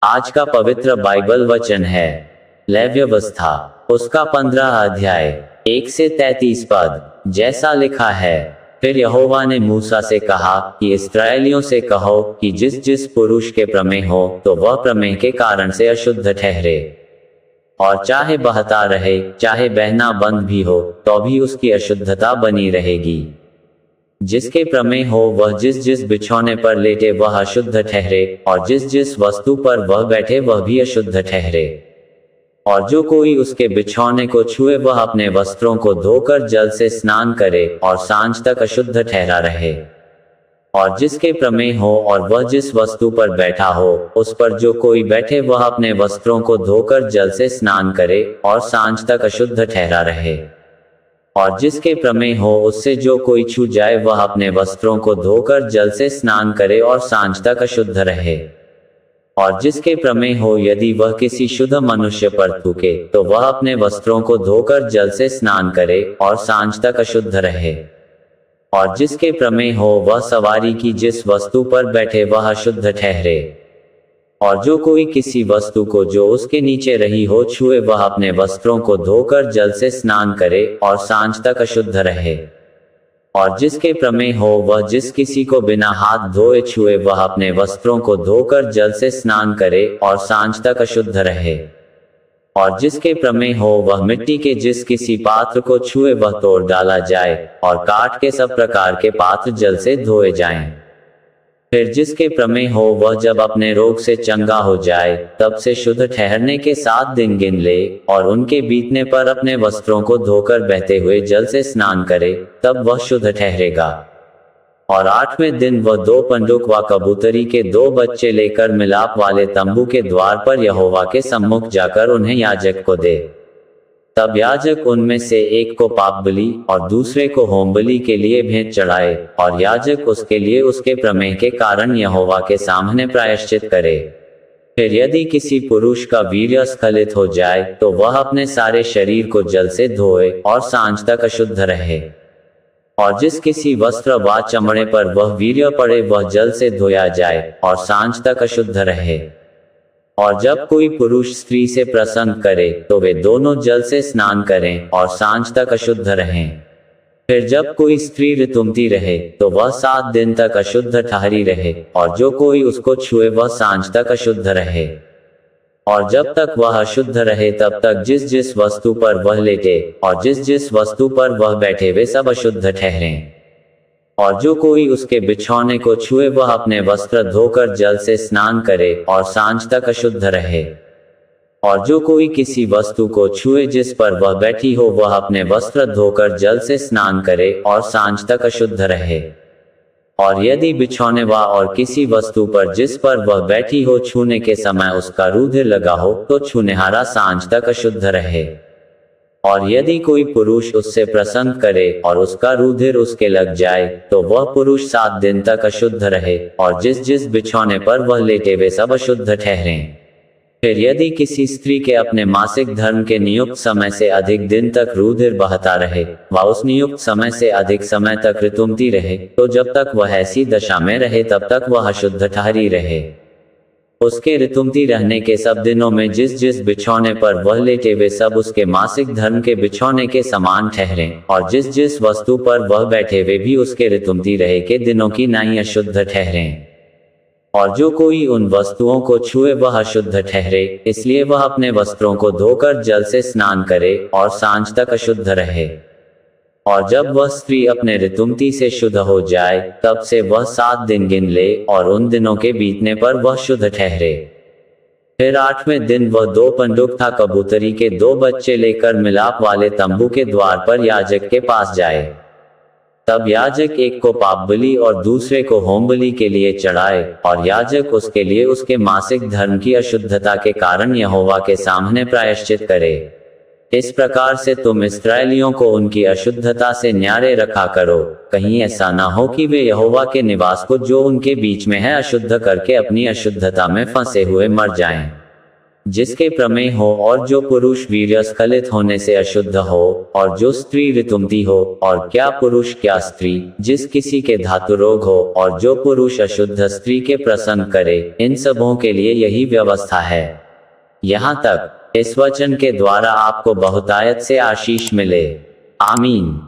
आज का पवित्र बाइबल वचन है लेव्यवस्था, उसका 15 अध्याय 1 से 33 पद। जैसा लिखा है, फिर यहोवा ने मूसा से कहा कि इस्राएलियों से कहो कि जिस जिस पुरुष के प्रमेह हो तो वह प्रमेह के कारण से अशुद्ध ठहरे, और चाहे बहता रहे चाहे बहना बंद भी हो तो भी उसकी अशुद्धता बनी रहेगी। जिसके प्रमेह हो वह जिस जिस बिछौने पर लेटे वह अशुद्ध ठहरे, और जिस जिस वस्तु पर वह बैठे वह भी अशुद्ध ठहरे। और जो कोई उसके बिछौने को छुए वह अपने वस्त्रों को धोकर जल से स्नान करे और सांझ तक अशुद्ध ठहरा रहे। और जिसके प्रमेह हो और वह जिस वस्तु पर बैठा हो उस पर जो कोई बैठे वह अपने वस्त्रों को धोकर जल से स्नान करे और सांझ तक अशुद्ध ठहरा रहे। और जिसके प्रमेह हो उससे जो कोई छू जाए वह अपने वस्त्रों को धोकर जल से स्नान करे और सांझ तक अशुद्ध रहे। और जिसके प्रमेह हो यदि वह किसी शुद्ध मनुष्य पर थूके तो वह अपने वस्त्रों को धोकर जल से स्नान करे और सांझ तक अशुद्ध रहे। और जिसके प्रमेह हो वह सवारी की जिस वस्तु पर बैठे वह अशुद्ध ठहरे। और जो कोई किसी वस्तु को जो उसके नीचे रही हो छुए वह अपने वस्त्रों को धोकर जल से स्नान करे और सांझ तक अशुद्ध रहे। और जिसके प्रमेह हो वह जिस किसी को बिना हाथ धोए छुए वह अपने वस्त्रों को धोकर जल से स्नान करे और सांझ तक अशुद्ध रहे। और जिसके प्रमेह हो वह मिट्टी के जिस किसी पात्र को छुए वह तोड़ डाला जाए, और काठ के सब प्रकार के पात्र जल से धोए जाएं। फिर जिसके प्रमेह हो वह जब अपने रोग से चंगा हो जाए तब से शुद्ध ठहरने के 7 दिन गिन ले, और उनके बीतने पर अपने वस्त्रों को धोकर बहते हुए जल से स्नान करे, तब वह शुद्ध ठहरेगा। और 8वें दिन वह 2 पंडुक व कबूतरी के 2 बच्चे लेकर मिलाप वाले तंबू के द्वार पर यहोवा के सम्मुख जाकर उन्हें याजक को दे। तब याजक उनमें से एक को पाप बलि और दूसरे को होम बलि के लिए भेंट चढ़ाए, और याजक उसके लिए उसके प्रमेह के कारण यहोवा के सामने प्रायश्चित करे। फिर यदि किसी पुरुष का वीर्य स्खलित हो जाए तो वह अपने सारे शरीर को जल से धोए और सांझ तक अशुद्ध रहे। और जिस किसी वस्त्र व चमड़े पर वह वीर्य पड़े वह जल से धोया जाए और सांझ तक अशुद्ध रहे। और जब कोई पुरुष स्त्री से प्रसंग करे तो वे दोनों जल से स्नान करें और सांझ तक अशुद्ध रहें। फिर जब कोई स्त्री ऋतुमती रहे तो वह 7 दिन तक अशुद्ध ठहरी रहे, और जो कोई उसको छुए वह सांझ तक अशुद्ध रहे। और जब तक वह अशुद्ध रहे तब तक जिस जिस वस्तु पर वह लेटे और जिस जिस वस्तु पर वह बैठे वे सब अशुद्ध ठहरें। और जो कोई उसके बिछौने को छुए वह अपने वस्त्र धोकर जल से स्नान करे और सांझ तक अशुद्ध रहे। और जो कोई किसी वस्तु को छुए जिस पर वह बैठी हो वह अपने वस्त्र धोकर जल से स्नान करे और सांझ तक अशुद्ध रहे। और यदि बिछौने व और किसी वस्तु पर जिस पर वह बैठी हो छूने के समय उसका रूधिर लगा हो तो छूनेहारा सांझ तक अशुद्ध रहे। और यदि कोई पुरुष उससे प्रसंग करे और उसका रूधिर उसके लग जाए तो वह पुरुष 7 दिन तक अशुद्ध रहे, और जिस जिस बिछौने पर वह लेटे वे सब अशुद्ध ठहरें। फिर यदि किसी स्त्री के अपने मासिक धर्म के नियुक्त समय से अधिक दिन तक रूधिर बहता रहे व उस नियुक्त समय से अधिक समय तक ऋतुमती रहे तो जब तक वह ऐसी दशा में रहे तब तक वह अशुद्ध ठहरी रहे। उसके ऋतुमती रहने के सब दिनों में जिस जिस बिछौने पर वह लेटे वे सब उसके मासिक धर्म के बिछौने के समान ठहरें, और जिस जिस वस्तु पर वह बैठे वे भी उसके ऋतुमती रहे के दिनों की नाई अशुद्ध ठहरें। और जो कोई उन वस्तुओं को छुए वह अशुद्ध ठहरे, इसलिए वह अपने वस्त्रों को धोकर जल से स्नान करे और सांझ तक अशुद्ध रहे। और जब वह स्त्री अपने ऋतुमती से शुद्ध हो जाए तब से वह 7 दिन गिन ले, और उन दिनों के बीतने पर वह शुद्ध ठहरे। फिर 8वें दिन वह 2 पंडुक था कबूतरी के 2 बच्चे लेकर मिलाप वाले तंबू के द्वार पर याजक के पास जाए। तब याजक एक को पाप बलि और दूसरे को होम बलि के लिए चढ़ाए, और याजक उसके लिए उसके मासिक धर्म की अशुद्धता के कारण यहोवा के सामने प्रायश्चित करे। इस प्रकार से तुम इस्राएलियों को उनकी अशुद्धता से न्यारे रखा करो, कहीं ऐसा ना हो कि वे यहोवा के निवास को जो उनके बीच में है अशुद्ध करके अपनी अशुद्धता में फंसे हुए मर जाएं। जिसके प्रमेय हो, और जो पुरुष वीर्यस्खलित होने से अशुद्ध हो, और जो स्त्री ऋतुमती हो, और क्या पुरुष क्या स्त्री, जिस किसी के धातु रोग हो, और जो पुरुष अशुद्ध स्त्री के प्रसन्न करे, इन सबों के लिए यही व्यवस्था है। यहाँ तक इस वचन के द्वारा आपको बहुतायत से आशीष मिले। आमीन।